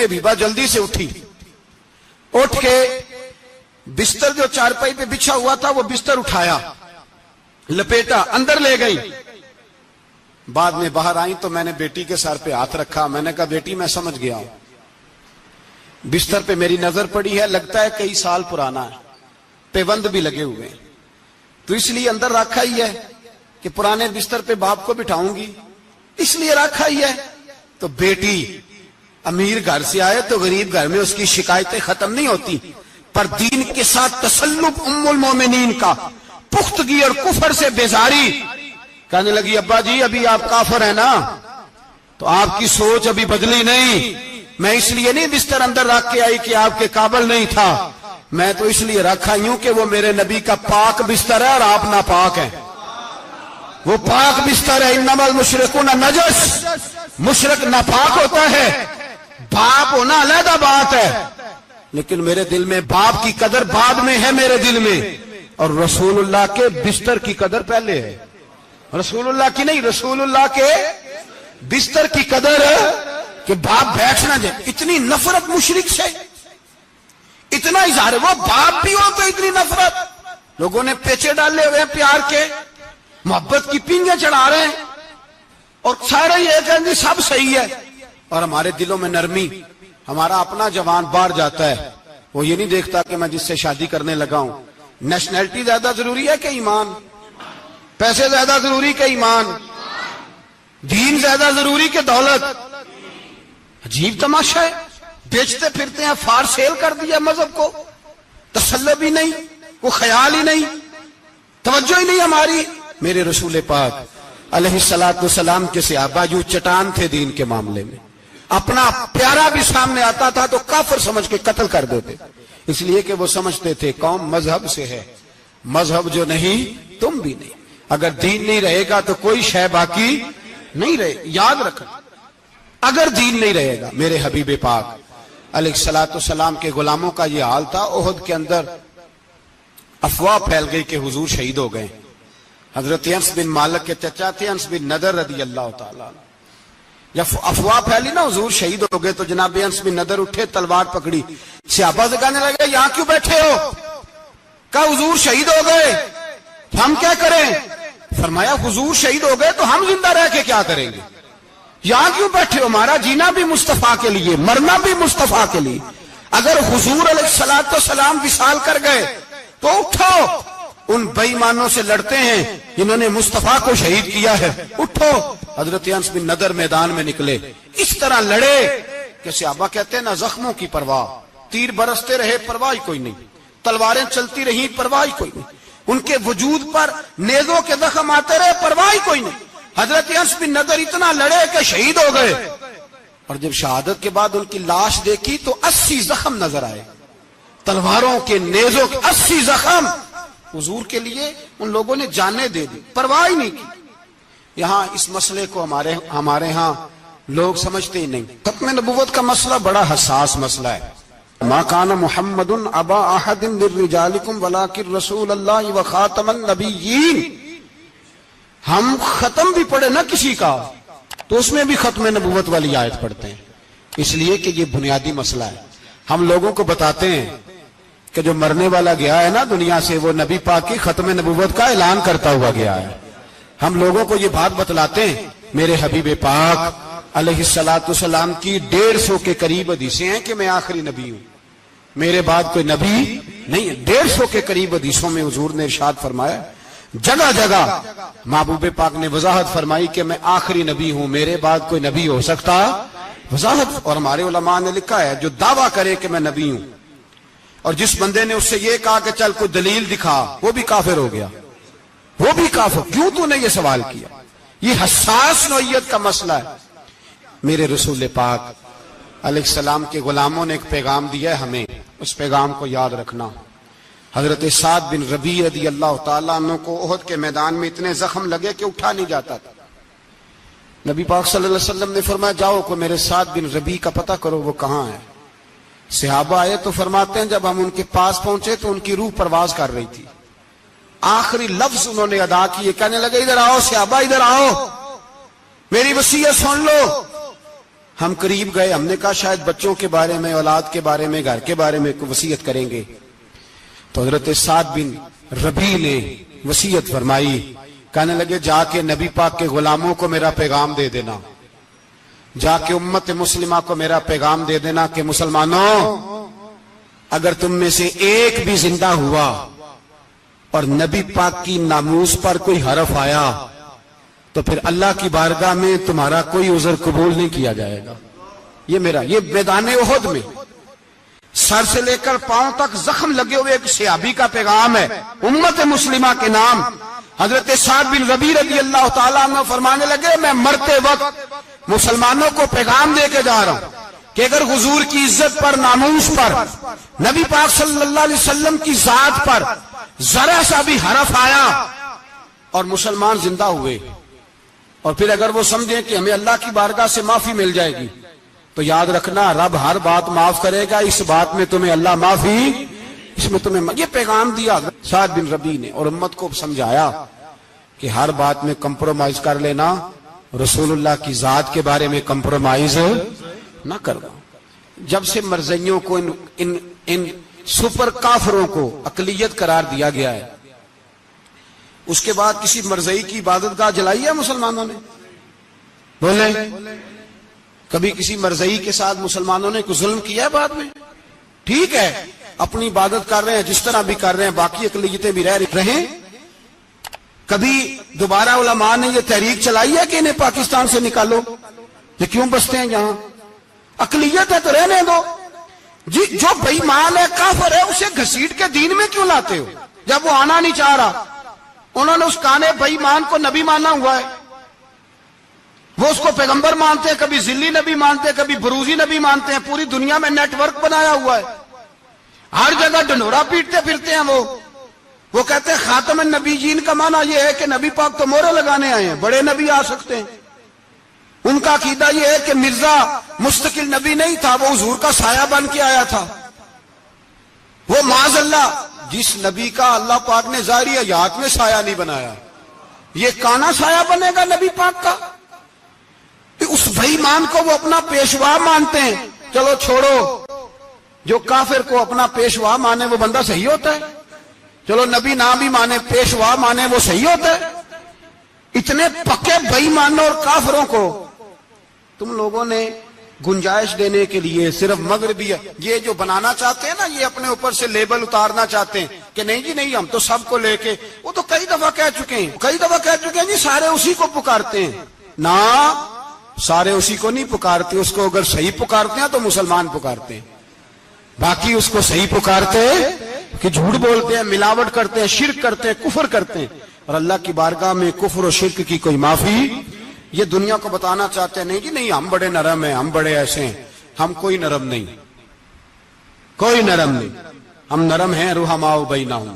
حبیبہ جلدی سے اٹھی، اٹھ کے بستر جو چارپائی پہ بچھا ہوا تھا وہ بستر اٹھایا، لپیٹا، اندر لے گئی۔ بعد میں باہر آئی تو میں نے بیٹی کے سر پہ ہاتھ رکھا، میں نے کہا بیٹی میں سمجھ گیا ہوں، بستر پہ میری نظر پڑی ہے، لگتا ہے کئی سال پرانا ہے، پیوند بھی لگے ہوئے ہیں، تو اس لیے اندر رکھا ہی ہے کہ پرانے بستر پہ باپ کو بٹھاؤں گی، اس لیے رکھا ہی ہے۔ تو بیٹی امیر گھر سے آئے تو غریب گھر میں اس کی شکایتیں ختم نہیں ہوتی، پر دین کے ساتھ تسلب ام المومنین کا، پختگی اور کفر سے بیزاری، کہنے لگی ابا جی ابھی آپ کافر ہیں نا، تو آپ کی سوچ ابھی بدلی نہیں، میں اس لیے نہیں بستر اندر رکھ کے آئی کہ آپ کے قابل نہیں تھا، میں تو اس لیے رکھا ہوں کہ وہ میرے نبی کا پاک بستر ہے اور آپ ناپاک ہیں، وہ پاک بستر ہے۔ انما المشرکون نجس، مشرک ناپاک ہوتا ہے، باپ ہونا علیحدہ بات ہے، لیکن میرے دل میں باپ کی قدر بعد میں ہے میرے دل میں، اور رسول اللہ کے بستر کی قدر پہلے ہے، رسول اللہ کی نہیں، رسول اللہ کے بستر کی قدر ہے کہ باپ بیٹھ نہ جائے۔ اتنی نفرت مشرک سے، اتنا اظہار، وہ باپ بھی ہو تو اتنی نفرت، لوگوں نے پیچے ڈالے ہوئے ہیں پیار کے، محبت کی پینگیں چڑھا رہے ہیں، اور سارے یہ کہیں گے سب صحیح ہے، اور ہمارے دلوں میں نرمی۔ ہمارا اپنا جوان باہر جاتا ہے، وہ یہ نہیں دیکھتا کہ میں جس سے شادی کرنے لگا ہوں نیشنلٹی زیادہ ضروری ہے کہ ایمان، پیسے زیادہ ضروری کہ ایمان، دین زیادہ ضروری کہ دولت۔ عجیب تماشا ہے، بیچتے پھرتے ہیں، فار سیل کر دیا مذہب کو، تسلب ہی نہیں، وہ خیال ہی نہیں، توجہ ہی نہیں ہماری۔ میرے رسول پاک علیہ الصلوۃ والسلام کے صحابہ جو چٹان تھے دین کے معاملے میں، اپنا پیارا بھی سامنے آتا تھا تو کافر سمجھ کے قتل کر دیتے، اس لیے کہ وہ سمجھتے تھے قوم مذہب سے ہے، مذہب جو نہیں تم بھی نہیں، اگر دین نہیں رہے گا تو کوئی شے باقی نہیں رہے۔ یاد رکھنا، اگر دین نہیں رہے گا، میرے حبیب پاک علیہ الصلوۃ والسلام کے غلاموں کا یہ حال تھا۔ احد کے اندر افواہ پھیل گئی کہ حضور شہید ہو گئے، حضرت انس بن مالک کے چچا تھے انس بن نضر رضی اللہ تعالیٰ عنہ، جب افواہ پھیلی نا حضور شہید ہو گئے تو جناب انس بن نضر اٹھے، تلوار پکڑی، صحابہ سے کہنے لگے یہاں کیوں بیٹھے ہو؟ کہا حضور شہید ہو گئے، ہم کیا کریں؟ فرمایا حضور شہید ہو گئے تو ہم زندہ رہ کے کیا کریں گے؟ یہاں کیوں بیٹھے ہو؟ ہمارا جینا بھی مصطفیٰ کے لیے، مرنا بھی مصطفیٰ کے لیے، اگر حضور علیہ الصلوۃ والسلام وصال کر گئے تو اٹھو، ان بے ایمانوں سے لڑتے ہیں جنہوں نے مصطفیٰ کو شہید کیا ہے، اٹھو۔ حضرت انس بن نضر میدان میں نکلے، اس طرح لڑے کہ صحابہ کہتے ہیں نہ زخموں کی پرواہ، تیر برستے رہے پرواہ کوئی نہیں، تلواریں چلتی رہی پرواہ کوئی نہیں، ان کے وجود پر نیزوں کے زخم آتے رہے پرواہ کوئی نہیں۔ حضرت انس بن نضر اتنا لڑے کہ شہید ہو گئے، اور جب شہادت کے بعد ان کی لاش دیکھی تو 80 زخم نظر آئے، تلواروں کے، نیزوں کے 80 زخم۔ حضور کے لیے ان لوگوں نے جانیں دے دی، پرواہ ہی نہیں کی۔ یہاں اس مسئلے کو ہمارے ہاں لوگ سمجھتے ہی نہیں۔ ختم نبوت کا مسئلہ بڑا حساس مسئلہ ہے۔ ما کان محمد ابا احد من رجالکم ولکن رسول اللہ وخاتم النبیین۔ ہم ختم بھی پڑھے نا کسی کا تو اس میں بھی ختم نبوت والی آیت پڑھتے ہیں، اس لیے کہ یہ بنیادی مسئلہ ہے۔ ہم لوگوں کو بتاتے ہیں کہ جو مرنے والا گیا ہے نا دنیا سے، وہ نبی پاک کی ختم نبوت کا اعلان کرتا ہوا گیا ہے۔ ہم لوگوں کو یہ بات بتلاتے ہیں، میرے حبیب پاک علیہ الصلوۃ والسلام کی 150 کے قریب حدیثیں ہیں کہ میں آخری نبی ہوں، میرے بعد کوئی نبی نہیں ہے۔ 150 کے قریب حدیثوں میں حضور نے ارشاد فرمایا، جگہ جگہ محبوب پاک نے وضاحت فرمائی کہ میں آخری نبی ہوں، میرے بعد کوئی نبی ہو سکتا، وضاحت۔ اور ہمارے علماء نے لکھا ہے جو دعویٰ کرے کہ میں نبی ہوں، اور جس بندے نے اس سے یہ کہا کہ چل کوئی دلیل دکھا، وہ بھی کافر ہو گیا، وہ بھی کافر۔ کیوں تو نے یہ سوال کیا؟ یہ حساس نوعیت کا مسئلہ ہے۔ میرے رسول پاک علیہ السلام کے غلاموں نے ایک پیغام دیا ہے ہمیں، اس پیغام کو یاد رکھنا۔ حضرت سعد بن ربیع رضی اللہ تعالیٰ عنہ کو احد کے میدان میں اتنے زخم لگے کہ اٹھا نہیں جاتا تھا۔ نبی پاک صلی اللہ علیہ وسلم نے فرمایا جاؤ کو میرے سعد بن ربیع کا پتہ کرو وہ کہاں ہے۔ صحابہ آئے تو فرماتے ہیں جب ہم ان کے پاس پہنچے تو ان کی روح پرواز کر رہی تھی، آخری لفظ انہوں نے ادا کیے، کہنے لگے ادھر آؤ صحابہ، ادھر آؤ، میری وصیت سن لو۔ ہم قریب گئے، ہم نے کہا شاید بچوں کے بارے میں، اولاد کے بارے میں، گھر کے بارے میں کوئی وصیت کریں گے۔ تو حضرت سعد بن ربیع نے وصیت فرمائی، کہنے لگے جا کے نبی پاک کے غلاموں کو میرا پیغام دے دینا، جا کے امت مسلمہ کو میرا پیغام دے دینا کہ مسلمانوں اگر تم میں سے ایک بھی زندہ ہوا اور نبی پاک کی ناموس پر کوئی حرف آیا تو پھر اللہ کی بارگاہ میں تمہارا کوئی عذر قبول نہیں کیا جائے گا۔ یہ میدان احد میں سر سے لے کر پاؤں تک زخم لگے ہوئے ایک صحابی کا پیغام ہے امت مسلمہ کے نام۔ حضرت سعد بن ربیع رضی اللہ تعالیٰ عنہ فرمانے لگے میں مرتے وقت مسلمانوں کو پیغام دے کے جا رہا ہوں کہ اگر حضور کی عزت پر، ناموس پر، نبی پاک صلی اللہ علیہ وسلم کی ذات پر ذرا سا بھی حرف آیا اور مسلمان زندہ ہوئے، اور پھر اگر وہ سمجھیں کہ ہمیں اللہ کی بارگاہ سے معافی مل جائے گی، تو یاد رکھنا رب ہر بات معاف کرے گا، اس بات میں تمہیں اللہ معافی، اس میں تمہیں یہ پیغام دیا سعد بن ربیع نے، اور امت کو سمجھایا کہ ہر بات میں کمپرومائز کر لینا، رسول اللہ کی ذات کے بارے میں کمپرومائز نہ کرنا۔ جب سے مرزائیوں کو ان سپر کافروں کو اقلیت قرار دیا گیا ہے، اس کے بعد کسی مرزائی کی عبادت گاہ جلائی ہے مسلمانوں نے؟ بولے کبھی کسی مرزائی کے ساتھ مسلمانوں نے کوئی ظلم کیا ہے بعد میں؟ ٹھیک ہے اپنی عبادت کر رہے ہیں جس طرح بھی کر رہے ہیں، باقی اقلیتیں بھی رہیں۔ کبھی دوبارہ علماء نے یہ تحریک چلائی ہے کہ انہیں پاکستان سے نکالو، یہ کیوں بستے ہیں یہاں؟ اقلیت ہے تو رہنے دو۔ جی جو بے ایمان ہے، کافر ہے، اسے گھسیٹ کے دین میں کیوں لاتے ہو جب وہ آنا نہیں چاہ رہا؟ انہوں نے اس کانے بے ایمان کو نبی مانا ہوا ہے، وہ اس کو پیغمبر مانتے ہیں، کبھی ذلی نبی مانتے ہیں، کبھی بروزی نبی مانتے ہیں، پوری دنیا میں نیٹ ورک بنایا ہوا ہے، ہر جگہ ڈنڈورا پیٹتے پھرتے ہیں۔ وہ کہتے ہیں خاتم النبیین کا معنی یہ ہے کہ نبی پاک تو مہرے لگانے آئے ہیں، بڑے نبی آ سکتے ہیں۔ ان کا عقیدہ یہ ہے کہ مرزا مستقل نبی نہیں تھا، وہ حضور کا سایہ بن کے آیا تھا۔ وہ معاذ اللہ جس نبی کا اللہ پاک نے ظاہری حیات میں سایہ نہیں بنایا، یہ کانا سایہ بنے گا نبی پاک کا؟ اس بے ایمان کو وہ اپنا پیشوا مانتے ہیں۔ چلو چھوڑو، جو کافر کو اپنا پیشوا مانے وہ بندہ صحیح ہوتا ہے، چلو نبی نہ بھی مانے، پیشوا مانے، وہ صحیح ہوتا ہے۔ اتنے پکے بے ایمانوں اور کافروں کو تم لوگوں نے گنجائش دینے کے لیے صرف مغربی یہ جو بنانا چاہتے ہیں نا، یہ اپنے اوپر سے لیبل اتارنا چاہتے ہیں کہ نہیں جی نہیں، ہم تو سب کو لے کے، وہ تو کئی دفعہ کہہ چکے ہیں جی سارے اسی کو پکارتے ہیں۔ نہ، سارے اسی کو نہیں پکارتے، اس کو اگر صحیح پکارتے ہیں تو مسلمان پکارتے ہیں، باقی اس کو صحیح پکارتے کہ جھوٹ بولتے ہیں، ملاوٹ کرتے ہیں، شرک کرتے ہیں، کفر کرتے ہیں، اور اللہ کی بارگاہ میں کفر و شرک کی کوئی معافی۔ یہ دنیا کو بتانا چاہتے ہیں نہیں جی نہیں، ہم بڑے نرم ہیں، ہم بڑے ایسے ہیں۔ ہم کوئی نرم نہیں، کوئی نرم نہیں، ہم نرم ہیں رحماء بینہم۔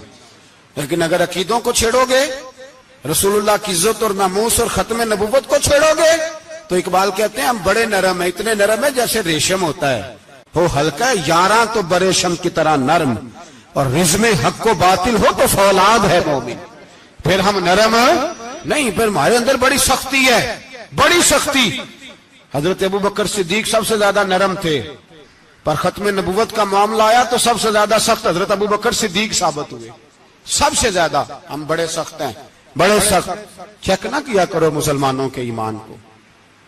لیکن اگر عقیدوں کو چھیڑو گے، رسول اللہ کی عزت اور ناموس اور ختم نبوت کو چھیڑو گے، تو اقبال کہتے ہیں ہم بڑے نرم ہیں، اتنے نرم ہیں جیسے ریشم ہوتا ہے، ہو ہلکا ہے یاراں تو بریشم کی طرح نرم، اور رزم حق و باطل ہو تو فولاد ہے مومن۔ پھر ہم نرم نہیں، پھر ہمارے اندر بڑی سختی ہے، بڑی سختی۔ حضرت ابوبکر صدیق سب سے زیادہ نرم تھے، پر ختم نبوت کا معاملہ آیا تو سب سے زیادہ سخت حضرت ابوبکر صدیق ثابت ہوئے، سب سے زیادہ۔ ہم بڑے سخت ہیں، بڑے سخت۔ چیک نہ کیا کرو مسلمانوں کے ایمان کو،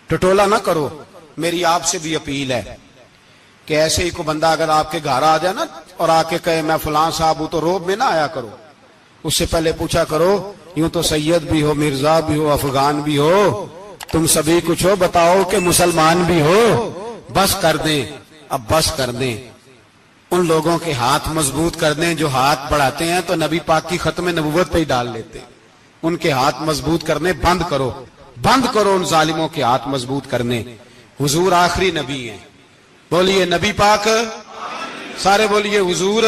ٹٹولا نہ کرو. میری آپ سے بھی اپیل ہے کہ ایسے ہی کو بندہ اگر آپ کے گھر آ جائے نا اور آ کے کہے میں فلاں صاحب ہوں، تو روب میں نہ آیا کرو. اس سے پہلے پوچھا کرو یوں تو سید بھی ہو، مرزا بھی ہو، افغان بھی ہو، تم سبھی کچھ ہو، بتاؤ کہ مسلمان بھی ہو. بس کر دیں، اب بس کر دیں. ان لوگوں کے ہاتھ مضبوط کر دیں جو ہاتھ بڑھاتے ہیں تو نبی پاک کی ختم نبوت پہ ہی ڈال لیتے. ان کے ہاتھ مضبوط کرنے بند کرو، بند کرو ان ظالموں کے ہاتھ مضبوط کرنے. حضور آخری نبی ہیں. بولیے نبی پاک، سارے بولیے حضور.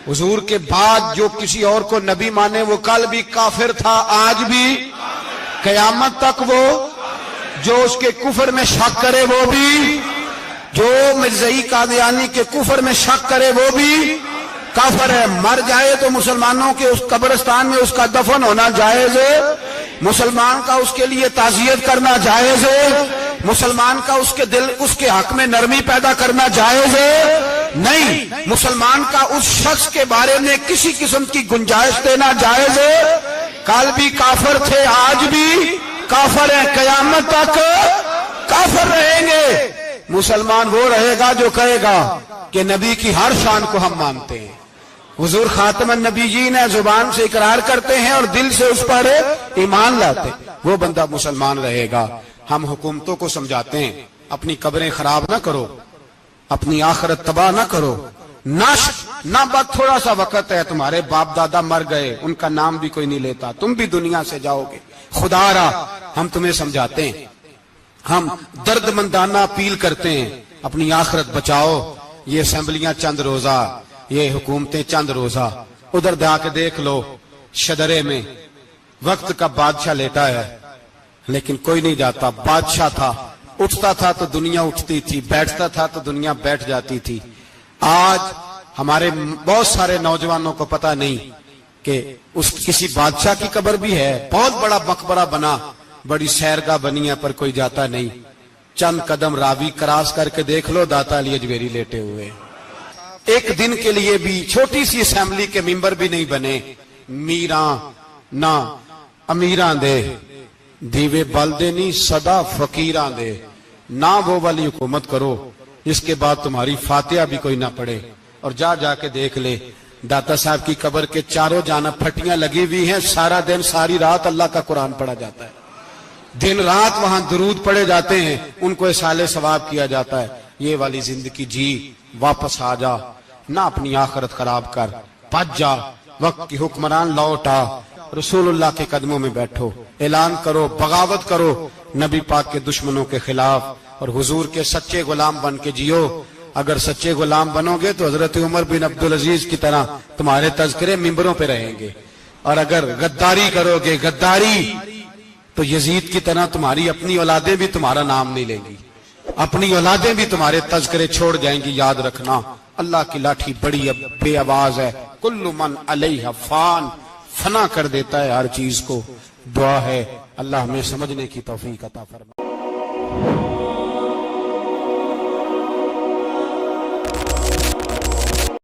حضور کے بعد جو کسی اور کو نبی مانے وہ کل بھی کافر تھا، آج بھی قیامت تک وہ. جو اس کے کفر میں شک کرے وہ بھی، جو مرزائی قادیانی کے کفر میں شک کرے وہ بھی کافر ہے. مر جائے تو مسلمانوں کے اس قبرستان میں اس کا دفن ہونا جائز ہے. مسلمان کا اس کے لیے تعزیت کرنا جائز ہے. مسلمان کا اس کے دل اس کے حق میں نرمی پیدا کرنا جائز ہے نہیں. مسلمان کا اس شخص کے بارے میں کسی قسم کی گنجائش دینا جائز ہے. کل بھی کافر تھے، آج بھی کافر ہیں، قیامت تک کافر رہیں گے. مسلمان وہ رہے گا جو کہے گا کہ نبی کی ہر شان کو ہم مانتے ہیں. حضور خاتم النبیین ہے، زبان سے اقرار کرتے ہیں اور دل سے اس پر ایمان لاتے ہیں، وہ بندہ مسلمان رہے گا. ہم حکومتوں کو سمجھاتے ہیں اپنی قبریں خراب نہ کرو، اپنی آخرت تباہ نہ کرو. نہ بس تھوڑا سا وقت ہے، تمہارے باپ دادا مر گئے، ان کا نام بھی کوئی نہیں لیتا، تم بھی دنیا سے جاؤ گے. خدا را ہم تمہیں سمجھاتے ہیں، ہم درد مندانہ اپیل کرتے ہیں، اپنی آخرت بچاؤ. یہ اسمبلیاں چند روزہ، یہ حکومتیں چند روزہ. ادھر جا کے دیکھ لو شدرے میں وقت کا بادشاہ لیٹا ہے لیکن کوئی نہیں جاتا. بادشاہ تھا، اٹھتا تھا تو دنیا اٹھتی تھی، بیٹھتا تھا تو دنیا بیٹھ جاتی تھی. آج ہمارے بہت سارے نوجوانوں کو پتہ نہیں کہ اس کسی بادشاہ کی قبر بھی ہے. بہت بڑا مقبرہ بنا، بڑی سیرگاہ بنی ہے، پر کوئی جاتا نہیں. چند قدم راوی کراس کر کے دیکھ لو، داتا علی اجمیری لیٹے ہوئے. ایک دن کے لیے بھی چھوٹی سی اسمبلی کے ممبر بھی نہیں بنے. میراں نہ امیراں دے دیوے بلدے نہیں صدا فقیراں دے. نہ وہ والی حکومت کرو جس کے بعد تمہاری فاتحہ بھی کوئی نہ پڑھے. اور جا کے دیکھ لے داتا صاحب کی قبر کے چاروں جانب پھٹیاں لگی ہوئی ہیں. سارا دن ساری رات اللہ کا قرآن پڑھا جاتا ہے، دن رات وہاں درود پڑھے جاتے ہیں، ان کو اصالِ ثواب کیا جاتا ہے. یہ والی زندگی جی، واپس آ جا، نہ اپنی آخرت خراب کر. بچ جا، وقت کی حکمران لوٹ آ، رسول اللہ کے قدموں میں بیٹھو، اعلان کرو، بغاوت کرو نبی پاک کے دشمنوں کے خلاف، اور حضور کے سچے غلام بن کے جیو. اگر سچے غلام بنو گے تو حضرت عمر بن عبدالعزیز کی طرح تمہارے تذکرے ممبروں پہ رہیں گے. اور اگر غداری کرو گے، غداری، تو یزید کی طرح تمہاری اپنی اولادیں بھی تمہارا نام نہیں لیں گی، اپنی اولادیں بھی تمہارے تذکرے چھوڑ جائیں گی. یاد رکھنا اللہ کی لاٹھی بڑی بے آواز ہے. کل من علیہ فان، فنا کر دیتا ہے ہر چیز کو. دعا ہے اللہ ہمیں سمجھنے کی توفیق عطا فرمائے.